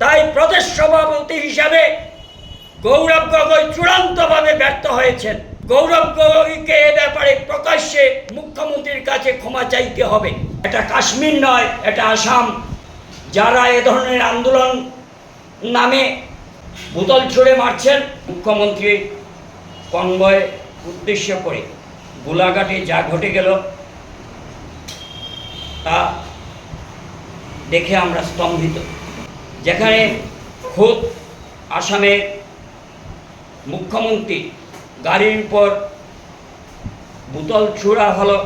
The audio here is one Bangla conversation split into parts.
তাই প্রদেশ সভাপতি হিসাবে গৌরব গগৈ চূড়ান্তভাবে ব্যর্থ হয়েছেন। গৌরব গগৈকে এ ব্যাপারে প্রকাশ্যে মুখ্যমন্ত্রীর কাছে ক্ষমা চাইতে হবে। এটা কাশ্মীর নয়, এটা আসাম। যারা এ ধরনের আন্দোলন নামে বোতল ছুঁড়ে মারছেন, মুখ্যমন্ত্রীর কনভয় উদ্দেশ্য করে গোলাঘাটে যা ঘটে গেল তা দেখে আমরা স্তম্ভিত। যেখানে খোদ আসামের মুখ্যমন্ত্রী গাড়ির উপর বোতল ছুঁড়া হলো,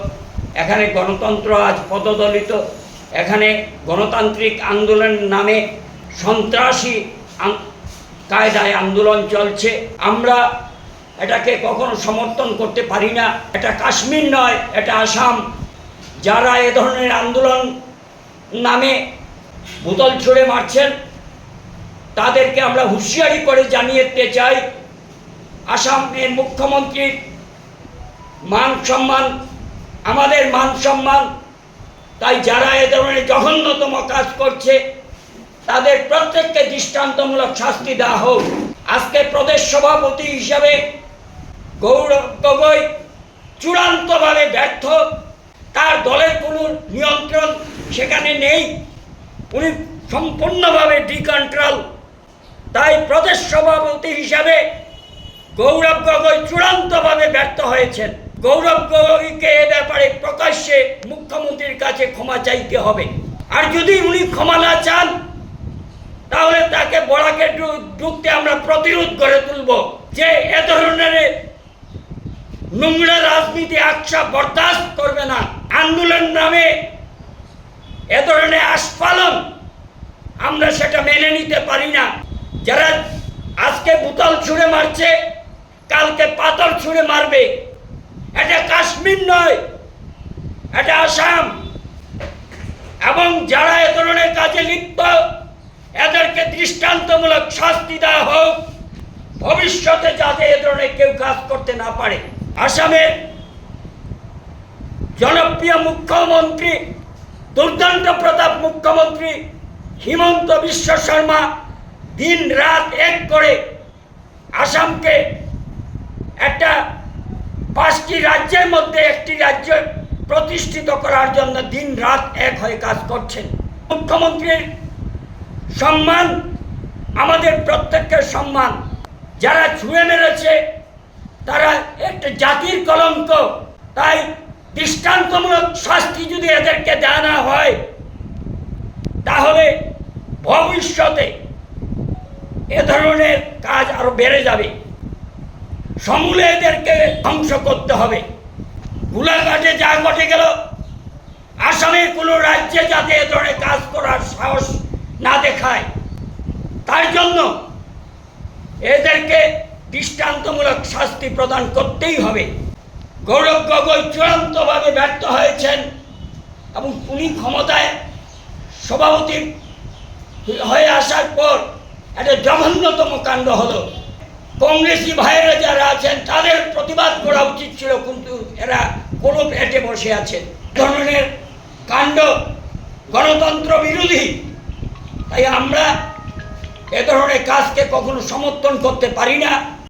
এখানে গণতন্ত্র আজ পদদলিত, এখানে গণতান্ত্রিক আন্দোলনের নামে সন্ত্রাসী কায়দায় আন্দোলন চলছে। আমরা এটাকে কখনো সমর্থন করতে পারি না। এটা কাশ্মীর নয়, এটা আসাম। যারা এ ধরনের আন্দোলন নামে বোতল ছুঁড়ে মারছেন তাদেরকে আমরা হুঁশিয়ারি করে জানিয়ে দিতে চাই, আসামের মুখ্যমন্ত্রীর মান সম্মান আমাদের মান সম্মান। তাই যারা এ ধরনের জঘন্যতম কাজ করছে তাদের প্রত্যেককে দৃষ্টান্তমূলক শাস্তি দেওয়া হোক। আজকে প্রদেশ সভাপতি হিসাবে গৌরব গগৈ চূড়ান্তভাবে ব্যর্থ। তার দলের কোনো নিয়ন্ত্রণ সেখানে নেই, উনি সম্পূর্ণভাবে ডিকন্ট্রোল। তাই প্রদেশ সভাপতি হিসাবে গৌরব গগৈ চূড়ান্তভাবে ব্যর্থ হয়েছেন। গৌরব গগৈকে এ ব্যাপারে প্রকাশ্যে মুখ্যমন্ত্রীর কাছে ক্ষমা চাইতে হবে। আর যদি উনি ক্ষমা না চান তাহলে তাকে বরাকে ঢুকতে আমরা প্রতিরোধ করে তুলব যে এ ধরনের নোংরা রাজনীতি আকশা বরদাস্ত করবে না। আন্দোলন নামে এ ধরনের আস্ফালন আমরা সেটা মেনে নিতে পারি না। যারা আজকে বোতল ছুঁড়ে মারছে কালকে পাথর ছুঁড়ে মারবে। এটা কাশ্মীর নয়, এটা আসাম। এবং যারা এ ধরনের কাজে লিপ্ত এদেরকে দৃষ্টান্তমূলক শাস্তি দেওয়া হোক, ভবিষ্যতে যাতে এ ধরনের কেউ কাজ করতে না পারে। আসামের জনপ্রিয় মুখ্যমন্ত্রী, দুর্দান্ত প্রতাপ মুখ্যমন্ত্রী হিমন্ত বিশ্ব শর্মা দিন রাত এক করে আসামকে একটা 5টি রাজ্যের মধ্যে একটি রাজ্য প্রতিষ্ঠিত করার জন্য দিন রাত এক হয়ে কাজ করছেন। মুখ্যমন্ত্রীর সম্মান আমাদের প্রত্যেকের সম্মান। যারা ছুঁড়ে মেরেছে তারা একটা জাতির কলঙ্ক। তাই দৃষ্টান্তমূলক শাস্তি যদি এদেরকে দেওয়া না হয় তাহলে ভবিষ্যতে এ ধরনের কাজ আরো বেড়ে যাবে। সমূলে এদেরকে ধ্বংস করতে হবে। গোলাঘাটে যা ঘটে গেল, আসামের কোনো রাজ্যে যাতে এ ধরনের কাজ করার সাহস না দেখায় তার জন্য এদেরকে দৃষ্টান্তমূলক শাস্তি প্রদান করতেই হবে। গৌরব গগৈ চূড়ান্তভাবে ব্যর্থ হয়েছেন এবং উনি ক্ষমতায় সভাপতি হয়ে আসার পর একটা জঘন্যতম কাণ্ড হলো। কংগ্রেসি ভাইয়েরা যারা আছেন তাদের প্রতিবাদ করা উচিত ছিল, কিন্তু এরা কোনো পেটে বসে আছেন। ধরনের কাণ্ড গণতন্ত্র বিরোধী। তাই আমরা এ ধরনের কাজকে কখনো সমর্থন করতে পারি না।